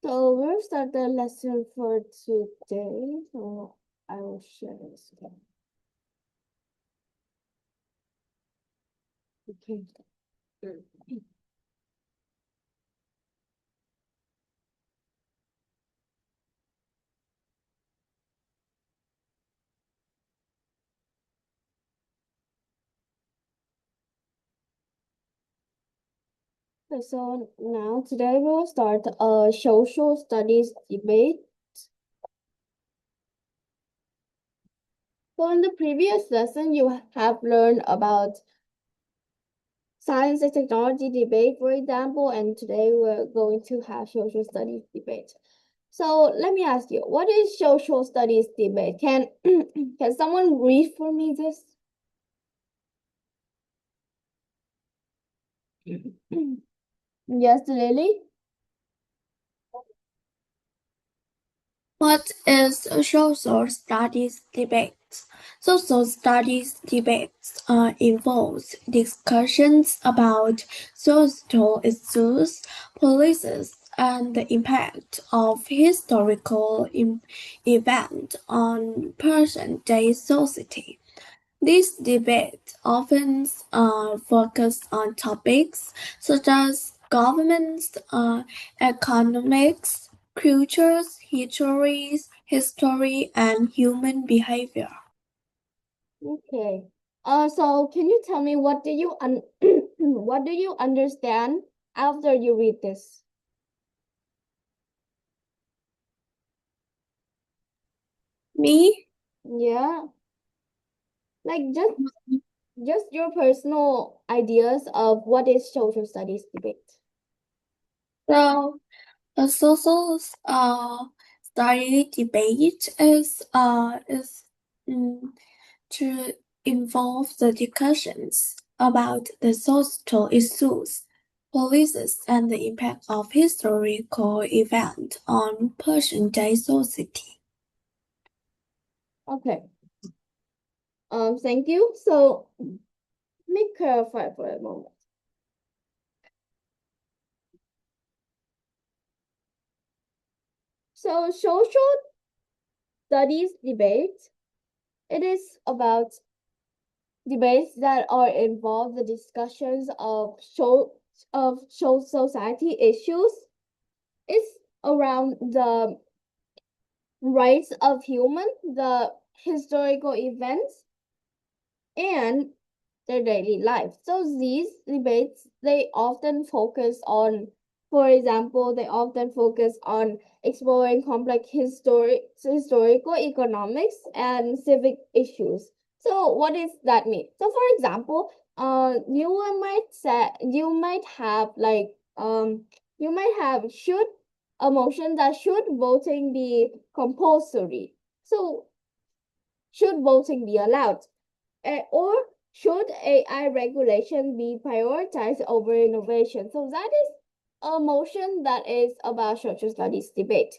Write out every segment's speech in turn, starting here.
So we'll start the lesson for today. So I will share this again. Okay. So now today we'll start a social studies debate. So in the previous lesson, you have learned about science and technology debate, for example, and today we're going to have social studies debate. So let me ask you, what is social studies debate? Can can someone read for me this? Yes, Lily? What is social studies debate? Social studies debates involves discussions about social issues, policies, and the impact of historical events on present-day society. These debates often focus on topics such as governments, economics, cultures, history, and human behavior. Okay. So can you tell me what do you what do you understand after you read this? Me? Yeah. Like just your personal ideas of what is social studies debate. So, a social study debate is to involve the discussions about the social issues, policies, and the impact of historical events on present-day society. Okay. Thank you. So let me clarify for a moment. So social studies debate, it is about debates that are involved the discussions of society issues. It's around the rights of human, the historical events, and their daily life. So these debates, they often focus on, for example, they often focus on exploring complex historical, economics, and civic issues. So what does that mean? So for example, you might have you might have should a motion that should voting be compulsory. So should voting be allowed? Or should AI regulation be prioritized over innovation? So that is a motion that is about social studies debate.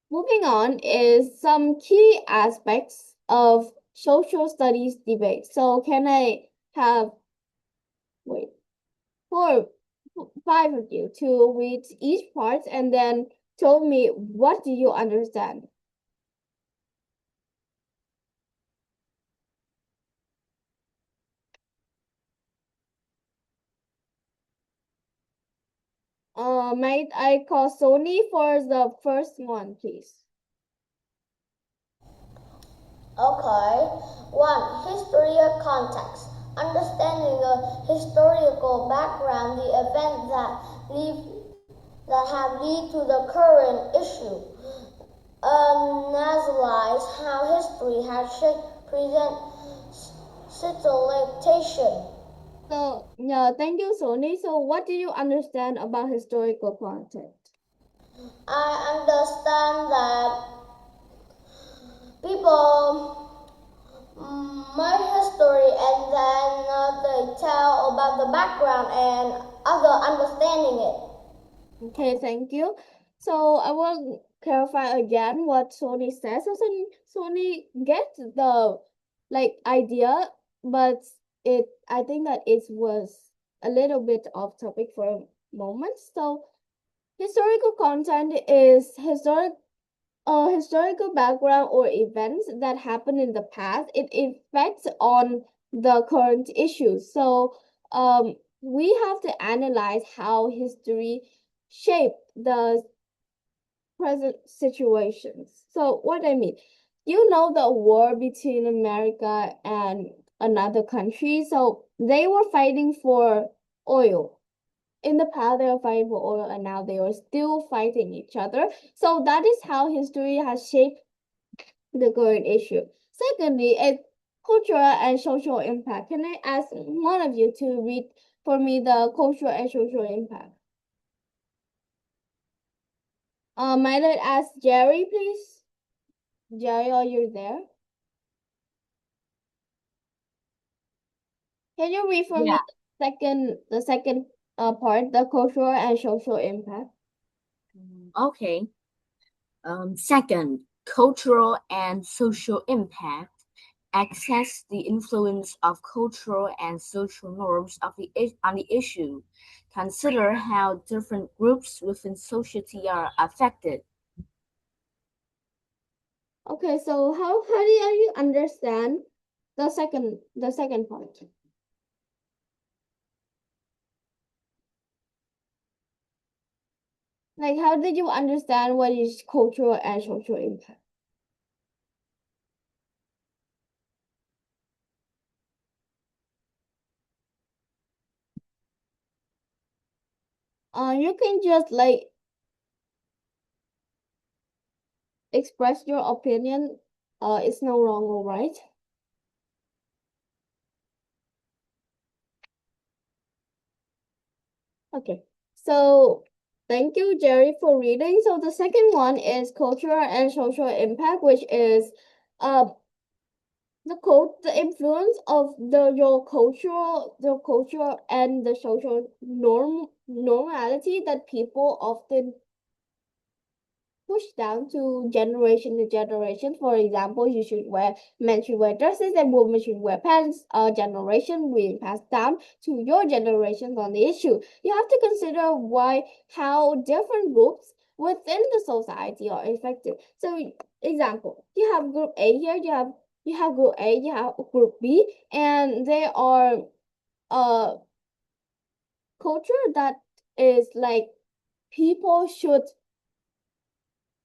Moving on is some key aspects of social studies debate. So can I have, wait, five of you to read each part and then tell me what do you understand? Might I call Sony for the first one, please? Okay. 1. Historical context. Understanding the historical background, the events that have led to the current issue. Analyze how history has shaped present situation. So, yeah, thank you, Sony. So, what do you understand about historical content? I understand that people my history and then they tell about the background and other understanding it. Okay, thank you. So, I will clarify again what Sony says. So, Sony gets the idea, but I think that it was a little bit off topic for a moment. So, Historical content is historical background or events that happened in the past. It affects on the current issues. So we have to analyze how history shaped the present situations. So what I mean, you know, the war between America and another country. So they were fighting for oil. In the past, they were fighting for oil, and now they are still fighting each other. So that is how history has shaped the current issue. Secondly, it's cultural and social impact. Can I ask one of you to read for me the cultural and social impact? Might I ask Jerry, please? Jerry, are you there? Can you read for me the second part, the cultural and social impact? Okay. Second, cultural and social impact. Assess the influence of cultural and social norms on the issue. Consider how different groups within society are affected. Okay, so how do you understand the second part? Like, how did you understand what is cultural and social impact? You can just like express your opinion. It's no wrong or right. Okay, so thank you, Jerry, for reading. So the second one is cultural and social impact, which is the influence of the cultural and the social normality that people often push down to generation. For example, men should wear dresses and women should wear pants. Generation being passed down to your generations on the issue. You have to consider how different groups within the society are affected. So, example, you have group A here. You have group A. You have group B, and they are culture that is like people should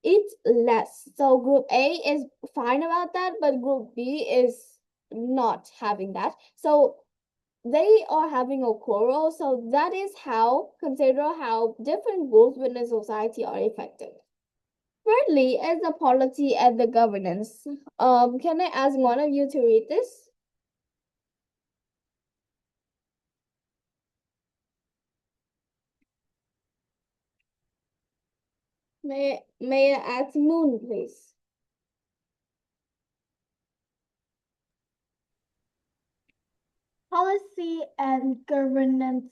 eat less. So group A is fine about that, but group B is not having that. So they are having a quarrel. So that is how consider how different groups within society are affected. Thirdly, is the policy and the governance. Can I ask one of you to read this? May I ask Moon, please? Policy and governance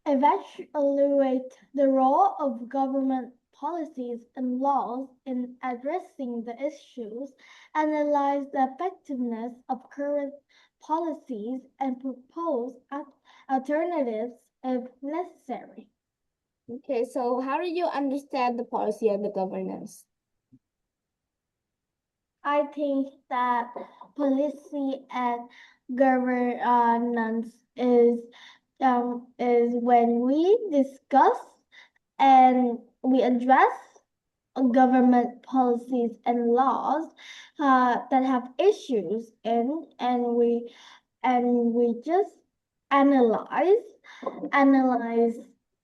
evaluate the role of government policies and laws in addressing the issues, analyze the effectiveness of current policies, and propose alternatives if necessary. Okay, so how do you understand the policy and the governance? I think that policy and governance is when we discuss and we address government policies and laws that have issues in, and we just analyze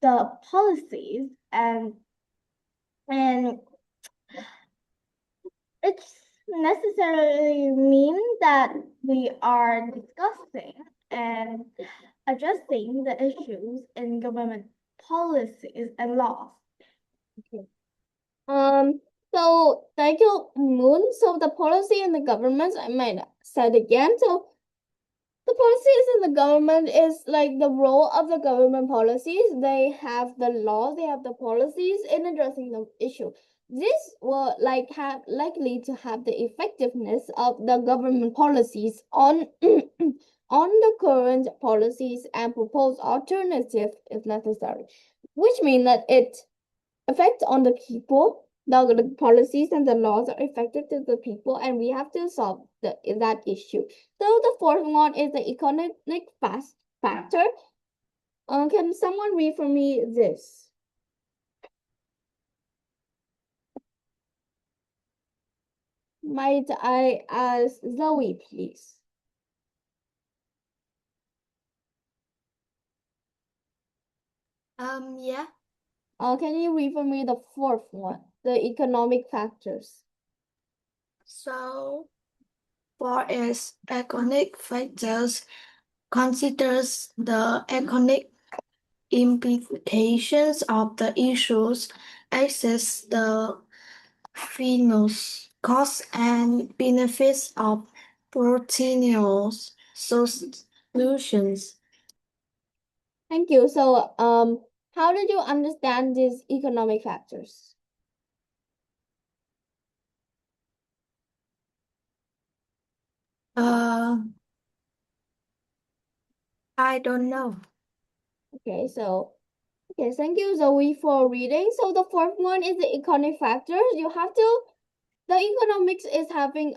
the policies, and it's necessarily mean that we are discussing and addressing the issues in government policies and laws. Okay. So thank you, Moon. So the policy and the government, I might say it again. So the policies in the government is like the role of the government policies. They have the law, they have the policies in addressing the issue. This will like have likely to have the effectiveness of the government policies on on the current policies and propose alternative if necessary, which means that it effect on the people. The policies and the laws are effective to the people, and we have to solve that issue. So the fourth one is the economic factor. Can someone read for me this? Might I ask Zoe, please? Yeah. Can you read for me the fourth one, the economic factors? So, for its economic factors considers the economic implications of the issues, assess the finance costs and benefits of potential solutions. Thank you. So, how did you understand these economic factors? I don't know. Okay, thank you, Zoe, for reading. So the fourth one is the economic factors. The economics is having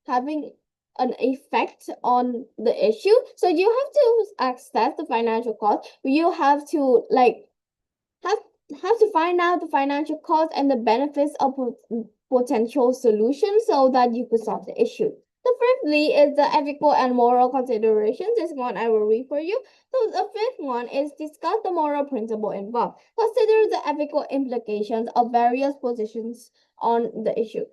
having an effect on the issue. So you have to access the financial cost. You have to have to find out the financial cost and the benefits of potential solutions so that you could solve the issue. The fifthly is the ethical and moral considerations. This one I will read for you. So the fifth one is discuss the moral principle involved. Consider the ethical implications of various positions on the issue.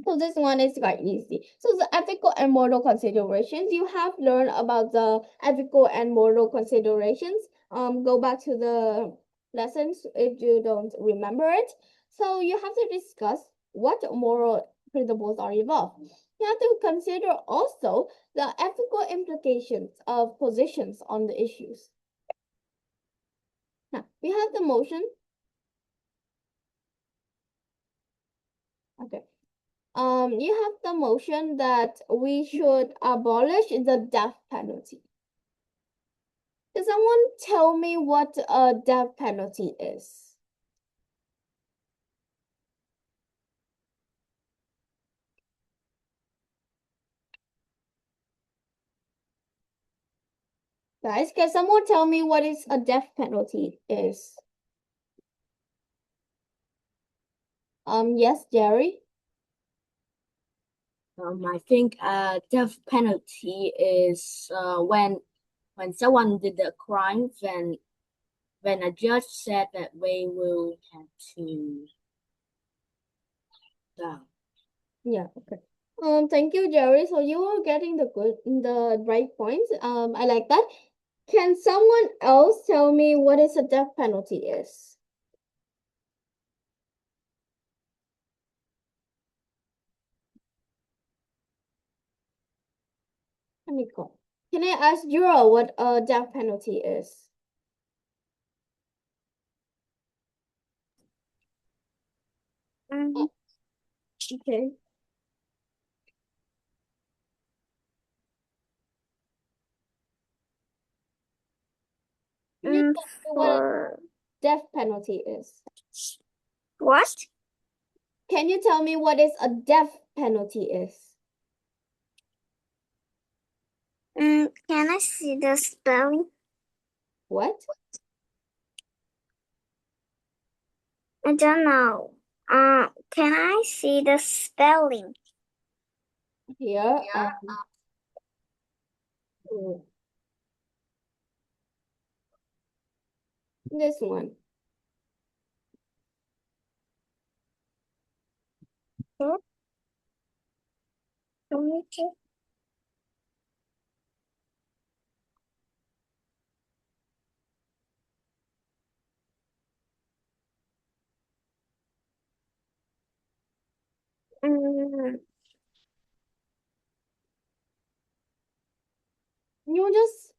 So this one is quite easy. So the ethical and moral considerations, you have learned about the ethical and moral considerations. Go back to the lessons if you don't remember it. So you have to discuss what moral principles are involved. You have to consider also the ethical implications of positions on the issues. Now, we have the motion. Okay. You have the motion that we should abolish the death penalty. Can someone tell me what a death penalty is? Guys, can someone tell me what is a death penalty is? Yes, Jerry. I think death penalty is when someone did a crime, when a judge said that they will have to die. Yeah, okay. Thank you, Jerry. So you are getting the right points. I like that. Can someone else tell me what is a death penalty is? Let me go. Can I ask Jura what a death penalty is? Okay. Can you tell me what a death penalty is? What? Can you tell me what is a death penalty is? Can I see the spelling? What? I don't know. Can I see the spelling? Here. This one. Okay. You just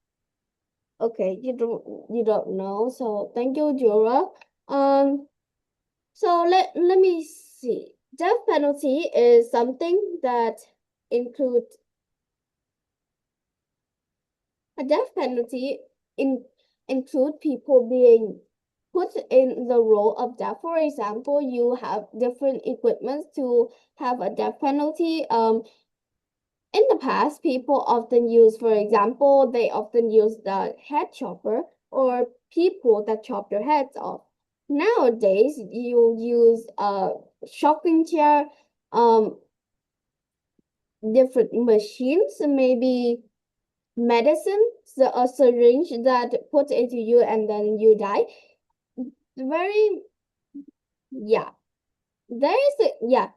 okay, you don't know. So thank you, Jura. So let me see. Death penalty is something that includes a death penalty include people being put in the role of death. For example, you have different equipments to have a death penalty. In the past, people often use, for example, they often use the head chopper or people that chop your heads off. Nowadays, you use a shocking chair, different machines, maybe medicine, a syringe that put into you and then you die. Very, yeah. There is a, yeah,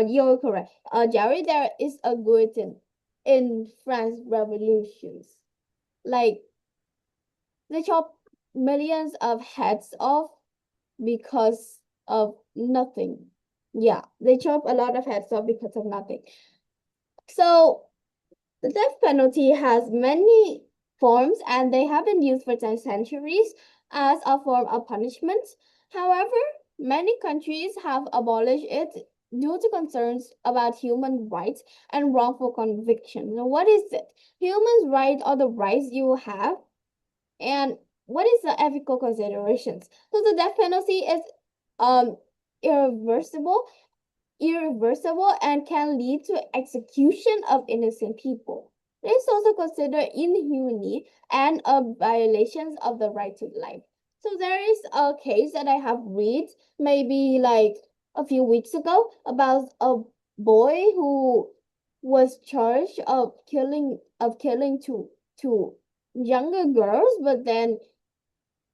you're correct. Jerry, there is a guillotine in French revolutions. Like, they chop millions of heads off because of nothing. Yeah, they chop a lot of heads off because of nothing. So the death penalty has many forms and they have been used for centuries as a form of punishment. However, many countries have abolished it due to concerns about human rights and wrongful conviction. Now, what is it? Human rights are the rights you have, and what is the ethical considerations? So the death penalty is um irreversible and can lead to execution of innocent people. It is also considered inhumane and a violations of the right to life. So there is a case that I have read maybe like a few weeks ago about a boy who was charged of killing two younger girls, but then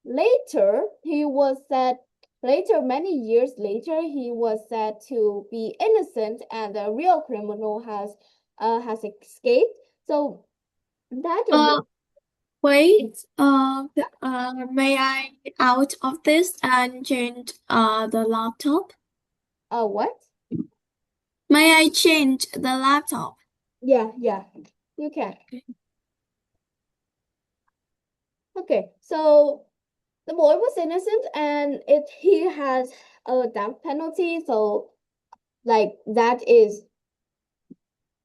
later he was said many years later, he was said to be innocent and the real criminal has escaped. So that Wait, may I out of this and change the laptop? what? May I change the laptop? Yeah, you can. Okay, so the boy was innocent and he has a death penalty, so like that is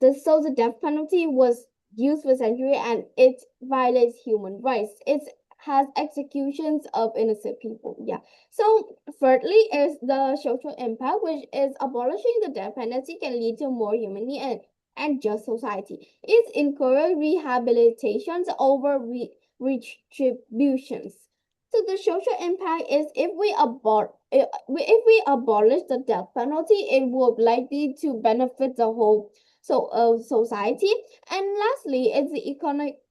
the death penalty was used for centuries and it violates human rights. It has executions of innocent people. Yeah. So thirdly is the social impact, which is abolishing the death penalty can lead to more humane and just society. It encourages rehabilitations over retributions. So the social impact is if we abolish the death penalty, it would likely to benefit the whole society. And lastly, it's the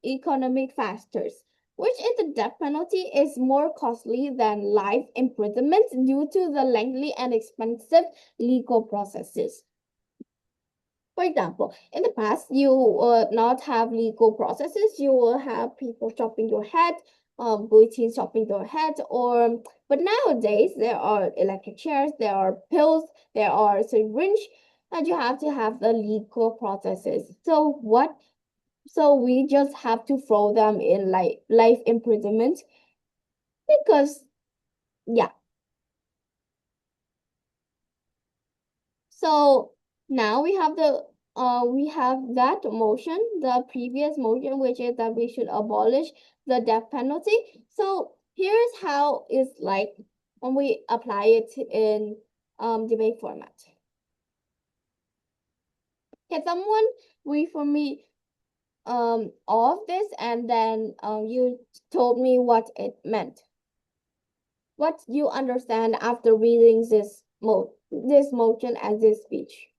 economic factors, which is the death penalty is more costly than life imprisonment due to the lengthy and expensive legal processes. For example, in the past, you would not have legal processes. You will have people chopping your head, guillotines chopping your head, but nowadays there are electric chairs, there are pills, there are syringe, and you have to have the legal processes. So we just have to throw them in like life imprisonment because yeah. So now we have that motion, the previous motion, which is that we should abolish the death penalty. So here's how it's like when we apply it in debate format. Can someone read for me all of this and then you told me what it meant? What you understand after reading this motion and this speech?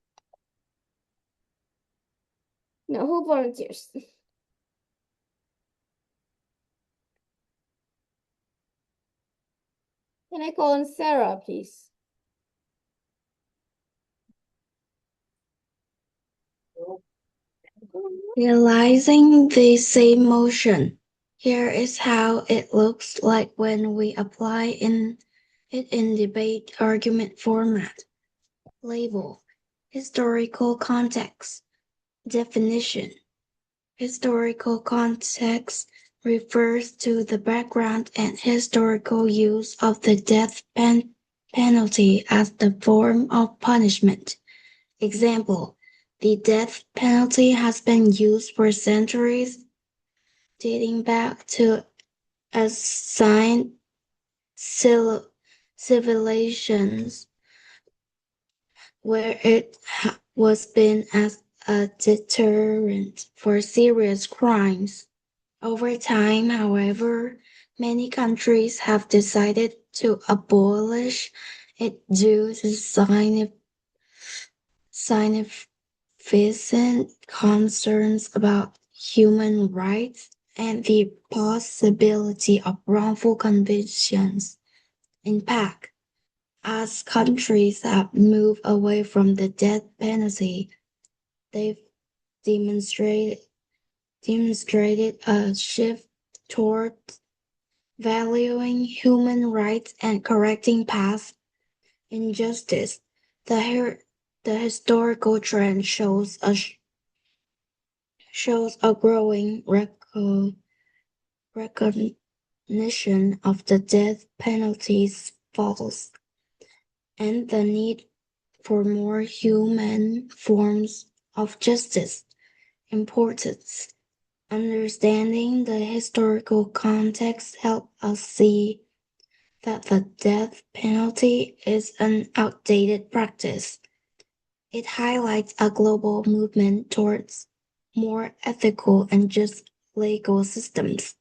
Now, who volunteers? Can I call on Sarah, please? Realizing the same motion. Here is how it looks like when we apply it in debate argument format. Label. Historical context. Definition. Historical context refers to the background and historical use of the death penalty as the form of punishment. Example, the death penalty has been used for centuries, dating back to as civilizations where it was been as a deterrent for serious crimes. Over time, however, many countries have decided to abolish it due to significant concerns about human rights and the possibility of wrongful convictions. In fact, as countries have moved away from the death penalty, they've demonstrated a shift toward valuing human rights and correcting past injustice. The historical trend shows a growing recognition of the death penalty's faults and the need for more human forms of justice. Importance. Understanding the historical context helps us see that the death penalty is an outdated practice. It highlights a global movement towards more ethical and just legal systems.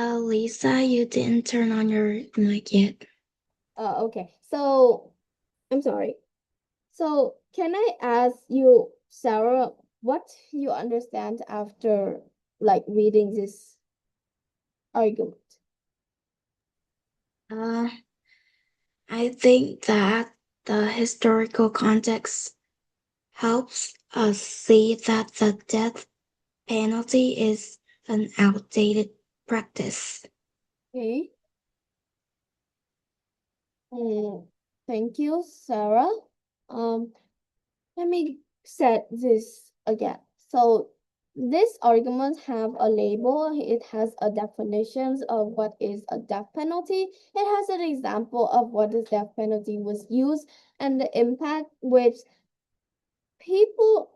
Lisa, you didn't turn on your mic yet. Okay. So I'm sorry. So can I ask you, Sarah, what you understand after like reading this argument? I think that the historical context helps us see that the death penalty is an outdated practice. Okay. Thank you, Sarah. Let me set this again. So these arguments have a label. It has a definitions of what is a death penalty. It has an example of what the death penalty was used and the impact which people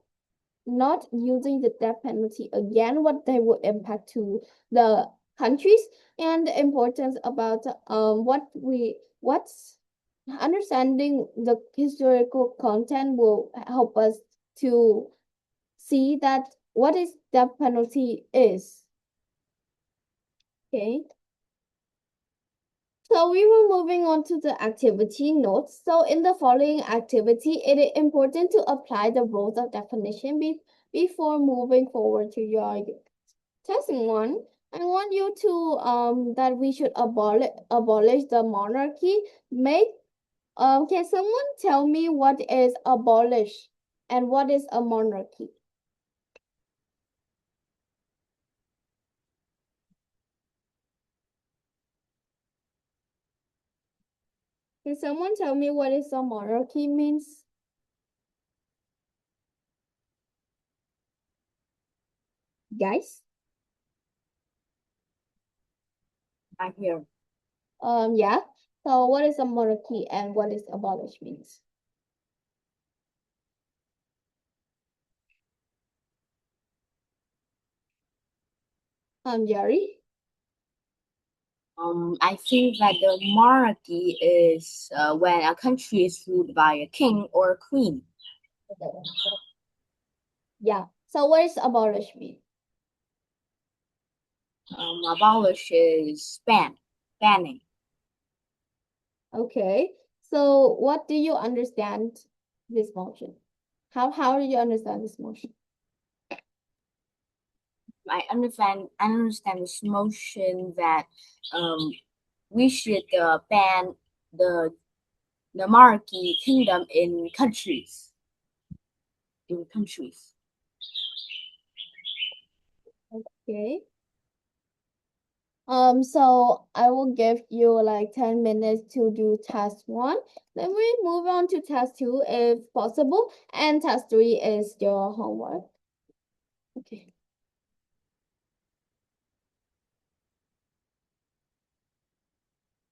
not using the death penalty again, what they would impact to the countries and the importance about what's understanding the historical content will help us to see that what is death penalty is. Okay. So we were moving on to the activity notes. So in the following activity, it is important to apply the rules of definition before moving forward to your argument. Testing one, I want you to that we should abolish the monarchy. Can someone tell me what is abolish and what is a monarchy? Can someone tell me what is a monarchy means? Guys? I'm here. Yeah. So what is a monarchy and what is abolish means? Jerry? I think that the monarchy is when a country is ruled by a king or a queen. Yeah. So what is abolish mean? Abolish is banning. Okay. So what do you understand this motion? How do you understand this motion? I understand this motion that we should ban the the monarchy kingdom in countries. In countries. Okay. So I will give you like 10 minutes to do task 1. Then we move on to task 2 if possible, and task 3 is your homework. Okay.